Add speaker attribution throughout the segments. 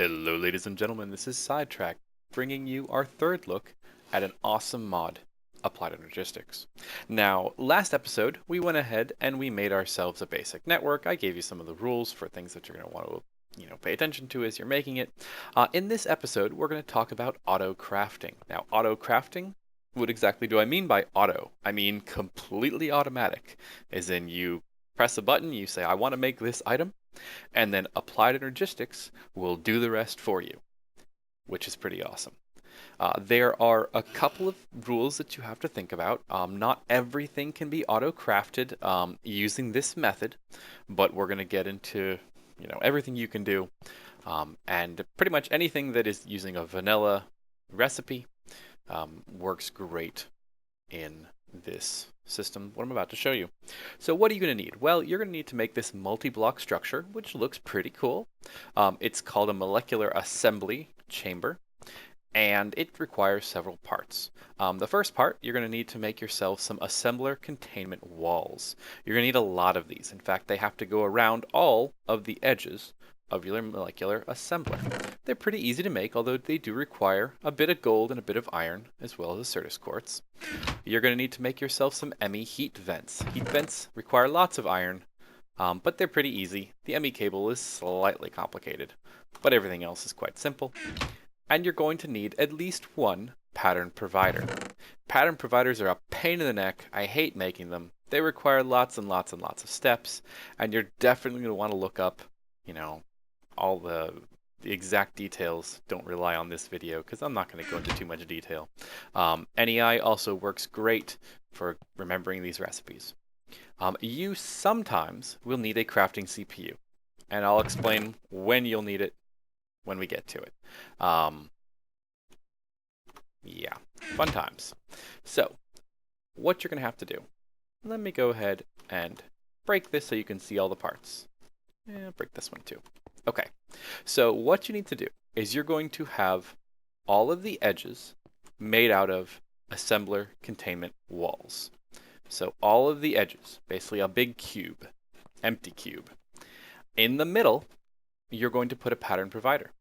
Speaker 1: Hello ladies and gentlemen, this is Sidetrack, bringing you our third look at an awesome mod, Applied Energistics. Now, last episode, we went ahead and we made ourselves a basic network. I gave you some of the rules for things that you're going to want to pay attention to as you're making it. In this episode, we're going to talk about auto-crafting. Now, auto-crafting, what exactly do I mean by auto? I mean completely automatic, as in you press a button, you say, I want to make this item, and then Applied Energistics will do the rest for you, which is pretty awesome. There are a couple of rules that you have to think about. Not everything can be auto-crafted using this method, but we're going to get into everything you can do, and pretty much anything that is using a vanilla recipe works great in this system, what I'm about to show you. So what are you going to need? Well, you're going to need to make this multi-block structure, which looks pretty cool. It's called a molecular assembly chamber, and it requires several parts. The first part, you're going to need to make yourself some assembler containment walls. You're going to need a lot of these. In fact, they have to go around all of the edges of your molecular assembler. They're pretty easy to make, although they do require a bit of gold and a bit of iron, as well as Certus quartz. You're going to need to make yourself some ME heat vents. Heat vents require lots of iron, but they're pretty easy. The ME cable is slightly complicated, but everything else is quite simple. And you're going to need at least one pattern provider. Pattern providers are a pain in the neck. I hate making them. They require lots and lots and lots of steps, and you're definitely going to want to look up, all the exact details. Don't rely on this video because I'm not going to go into too much detail. NEI also works great for remembering these recipes. You sometimes will need a crafting CPU, and I'll explain when you'll need it when we get to it. Yeah, fun times. So, what you're going to have to do, let me go ahead and break this so you can see all the parts. Yeah, break this one too. Okay, so what you need to do is you're going to have all of the edges made out of assembler containment walls. So all of the edges, basically a big cube, empty cube. In the middle, you're going to put a pattern provider.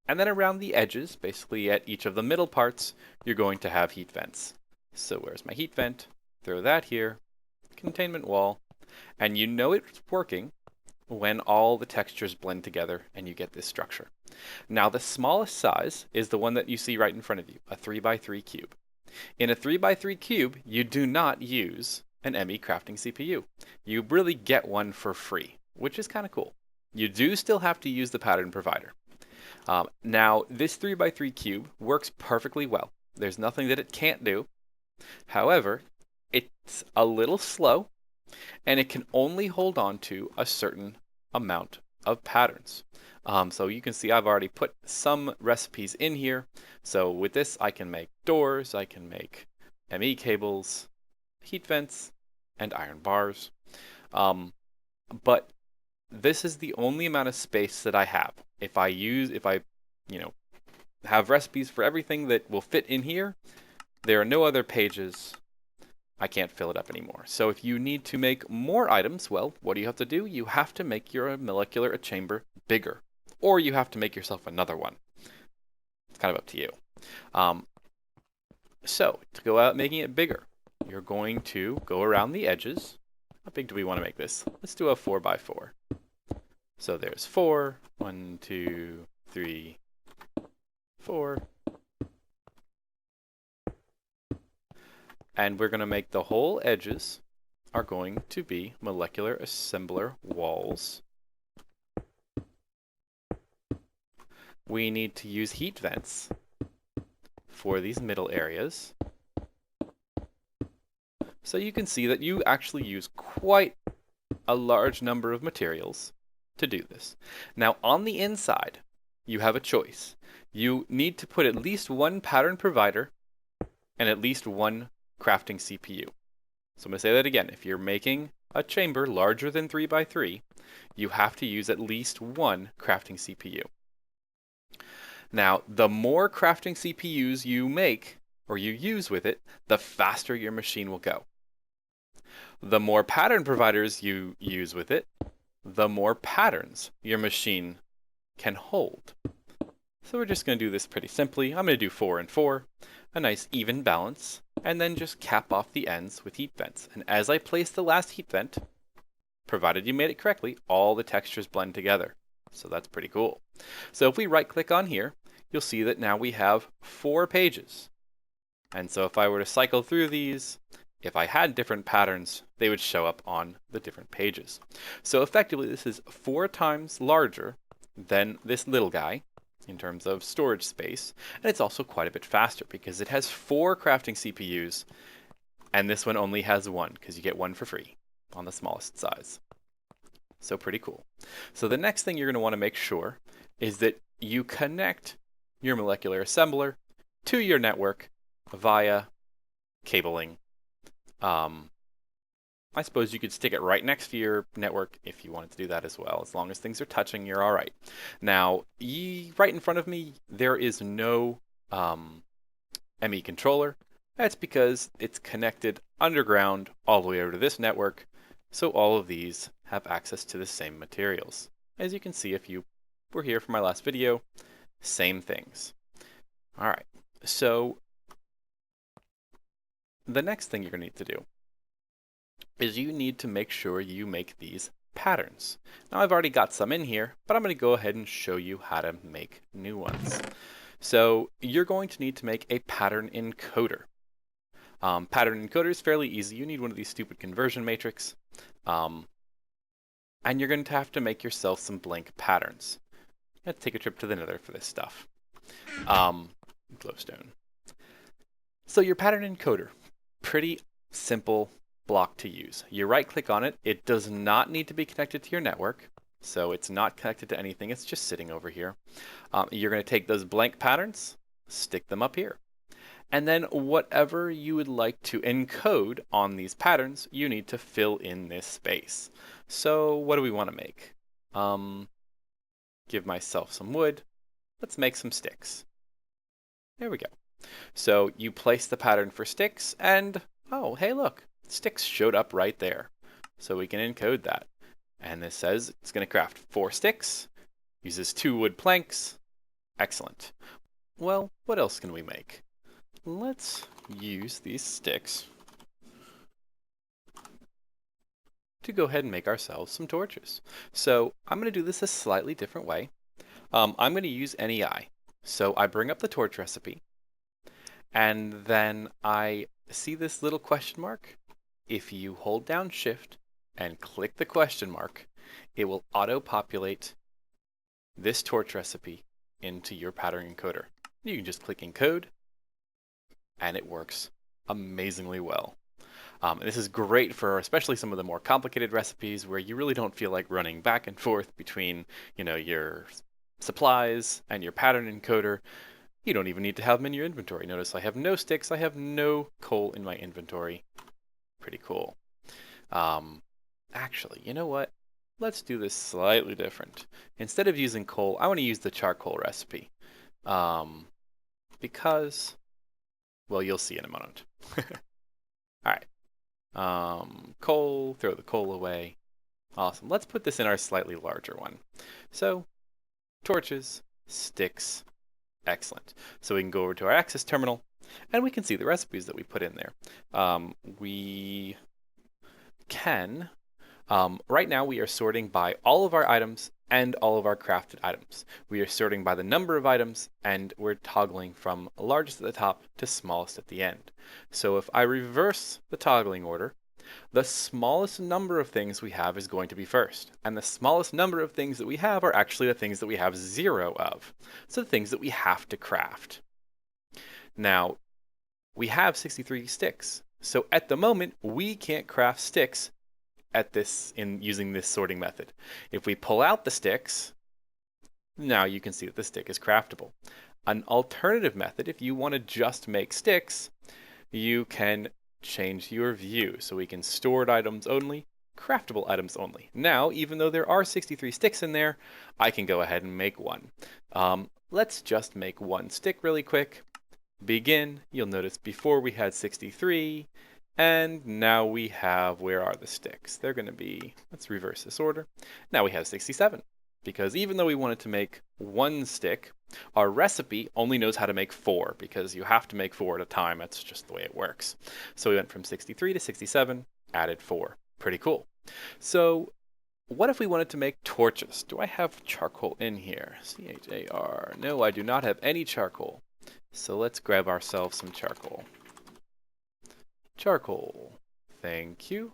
Speaker 1: And then around the edges, basically at each of the middle parts, you're going to have heat vents. So where's my heat vent? Throw that here, containment wall, and you know it's working when all the textures blend together and you get this structure. Now the smallest size is the one that you see right in front of you, a 3x3 cube. In a 3x3 cube, you do not use an ME crafting CPU. You really get one for free, which is kind of cool. You do still have to use the pattern provider. Now, this 3x3 cube works perfectly well. There's nothing that it can't do. However, it's a little slow, and it can only hold on to a certain amount of patterns. So you can see I've already put some recipes in here. So with this, I can make doors, I can make ME cables, heat vents, and iron bars. But this is the only amount of space that I have. If I have recipes for everything that will fit in here, there are no other pages. I can't fill it up anymore. So if you need to make more items, well, what do you have to do? You have to make your molecular chamber bigger, or you have to make yourself another one. It's kind of up to you. So to go out making it bigger, you're going to go around the edges. How big do we want to make this? Let's do a 4x4. So there's 4, 1, 2, 3, 4. And we're going to make the whole edges are going to be molecular assembler walls. We need to use heat vents for these middle areas. So you can see that you actually use quite a large number of materials to do this. Now on the inside, you have a choice. You need to put at least one pattern provider and at least one crafting CPU. So I'm going to say that again. If you're making a chamber larger than 3x3, you have to use at least one crafting CPU. Now, the more crafting CPUs you make or you use with it, the faster your machine will go. The more pattern providers you use with it, the more patterns your machine can hold. So we're just going to do this pretty simply. I'm going to do 4 and 4, a nice even balance, and then just cap off the ends with heat vents. And as I place the last heat vent, provided you made it correctly, all the textures blend together. So that's pretty cool. So if we right click on here, you'll see that now we have 4 pages. And so if I were to cycle through these, if I had different patterns, they would show up on the different pages. So effectively, this is 4 times larger than this little guy in terms of storage space. And it's also quite a bit faster because it has 4 crafting CPUs, and this one only has 1 because you get 1 for free on the smallest size. So pretty cool. So the next thing you're going to want to make sure is that you connect your molecular assembler to your network via cabling. I suppose you could stick it right next to your network if you wanted to do that as well. As long as things are touching, you're all right. Now, right in front of me, there is no ME controller. That's because it's connected underground all the way over to this network, so all of these have access to the same materials. As you can see, if you were here for my last video, same things. All right, so the next thing you're going to need to do is you need to make sure you make these patterns. Now I've already got some in here, but I'm going to go ahead and show you how to make new ones. So you're going to need to make a pattern encoder. Pattern encoder is fairly easy. You need one of these stupid conversion matrix. And you're going to have to make yourself some blank patterns. You have to take a trip to the nether for this stuff. Glowstone. So your pattern encoder, pretty simple block to use. You right click on it. It does not need to be connected to your network. So it's not connected to anything. It's just sitting over here. You're going to take those blank patterns, stick them up here. And then whatever you would like to encode on these patterns, you need to fill in this space. So what do we want to make? Give myself some wood. Let's make some sticks. There we go. So you place the pattern for sticks and, oh, hey, look, sticks showed up right there. So we can encode that. And this says it's going to craft 4 sticks, uses 2 wood planks. Excellent. Well, what else can we make? Let's use these sticks to go ahead and make ourselves some torches. So I'm going to do this a slightly different way. I'm going to use NEI. So I bring up the torch recipe, and then I see this little question mark. If you hold down Shift and click the question mark, it will auto-populate this torch recipe into your pattern encoder. You can just click encode, and it works amazingly well. This is great for especially some of the more complicated recipes where you really don't feel like running back and forth between, your supplies and your pattern encoder. You don't even need to have them in your inventory. Notice I have no sticks, I have no coal in my inventory. Pretty cool. Actually, you know what? Let's do this slightly different. Instead of using coal, I want to use the charcoal recipe. Because, well, you'll see in a moment. All right. Coal, throw the coal away. Awesome. Let's put this in our slightly larger one. So, torches, sticks. Excellent. So we can go over to our access terminal, and we can see the recipes that we put in there. We can, right now we are sorting by all of our items and all of our crafted items. We are sorting by the number of items, and we're toggling from largest at the top to smallest at the end. So if I reverse the toggling order, the smallest number of things we have is going to be first. And the smallest number of things that we have are actually the things that we have 0 of. So the things that we have to craft. Now, we have 63 sticks. So at the moment, we can't craft sticks using this sorting method. If we pull out the sticks, now you can see that the stick is craftable. An alternative method, if you want to just make sticks, you can change your view. So we can stored items only, craftable items only. Now, even though there are 63 sticks in there, I can go ahead and make one. Let's just make 1 stick really quick. Begin. You'll notice before we had 63, and now we have, where are the sticks? They're going to be, let's reverse this order. Now we have 67. because even though we wanted to make 1 stick, our recipe only knows how to make 4, because you have to make 4 at a time. That's just the way it works. So we went from 63 to 67, added 4. Pretty cool. So what if we wanted to make torches? Do I have charcoal in here? C-H-A-R. No, I do not have any charcoal. So let's grab ourselves some charcoal. Charcoal. Thank you.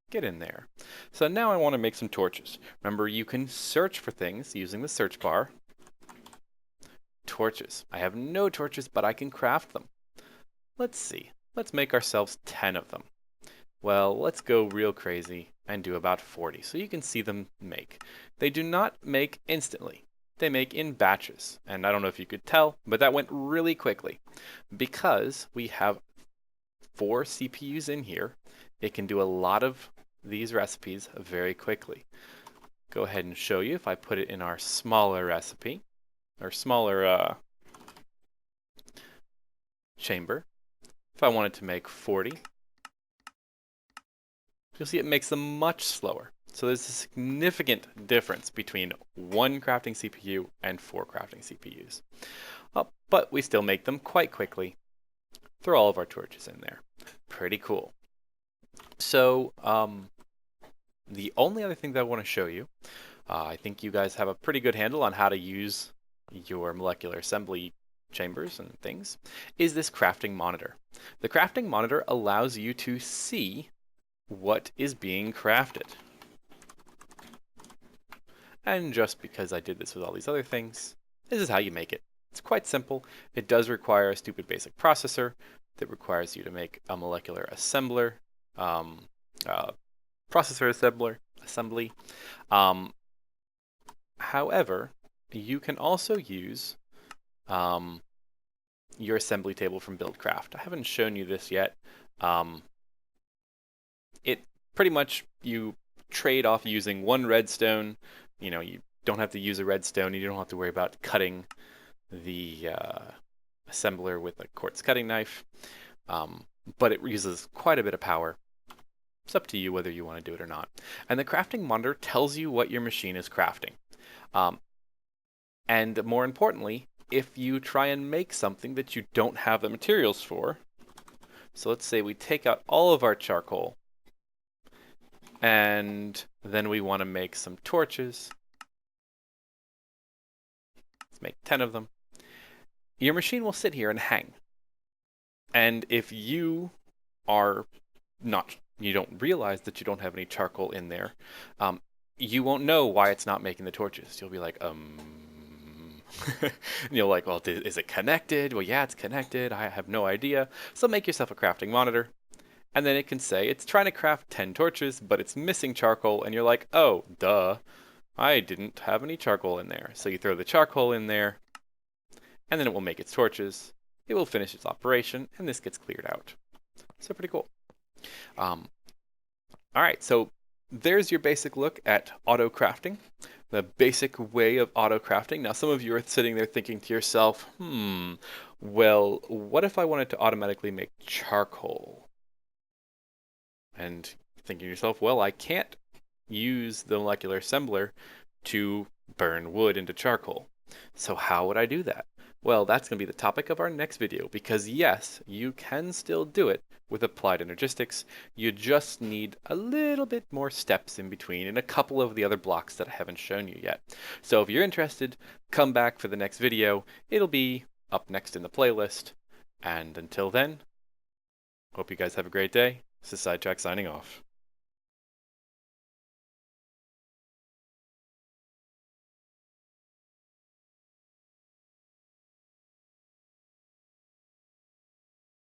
Speaker 1: Get in there. So now I want to make some torches. Remember, you can search for things using the search bar. Torches. I have no torches, but I can craft them. Let's see. Let's make ourselves 10 of them. Well, let's go real crazy and do about 40 so you can see them make. They do not make instantly. They make in batches. And I don't know if you could tell, but that went really quickly because we have 4 CPUs in here. It can do a lot of these recipes very quickly. Go ahead and show you if I put it in our smaller recipe, or smaller chamber. If I wanted to make 40, you'll see it makes them much slower. So there's a significant difference between 1 crafting CPU and 4 crafting CPUs. But we still make them quite quickly. Throw all of our torches in there. Pretty cool. So the only other thing that I want to show you, I think you guys have a pretty good handle on how to use your molecular assembly chambers and things, is this crafting monitor. The crafting monitor allows you to see what is being crafted. And just because I did this with all these other things, this is how you make it. It's quite simple. It does require a stupid basic processor that requires you to make a molecular assembler, processor assembly. However, you can also use your assembly table from BuildCraft. I haven't shown you this yet. It pretty much, you trade off using 1 redstone. You know, you don't have to use a redstone. You don't have to worry about cutting the assembler with a quartz cutting knife. But it uses quite a bit of power. It's up to you whether you want to do it or not. And the crafting monitor tells you what your machine is crafting. And more importantly, if you try and make something that you don't have the materials for, so let's say we take out all of our charcoal, and then we want to make some torches. Let's make 10 of them. Your machine will sit here and hang. And if you are not, you don't realize that you don't have any charcoal in there, you won't know why it's not making the torches. You'll be like, and you're like, well, is it connected? Well, yeah, it's connected. I have no idea. So make yourself a crafting monitor. And then it can say it's trying to craft 10 torches, but it's missing charcoal. And you're like, oh, duh. I didn't have any charcoal in there. So you throw the charcoal in there, and then it will make its torches. It will finish its operation, and this gets cleared out. So pretty cool. All right, so there's your basic look at auto-crafting, the basic way of auto-crafting. Now, some of you are sitting there thinking to yourself, well, what if I wanted to automatically make charcoal? And thinking to yourself, well, I can't use the molecular assembler to burn wood into charcoal. So how would I do that? Well, that's going to be the topic of our next video, because yes, you can still do it with applied energistics. You just need a little bit more steps in between and a couple of the other blocks that I haven't shown you yet. So if you're interested, come back for the next video. It'll be up next in the playlist. And until then, hope you guys have a great day. This is Sidetrack signing off.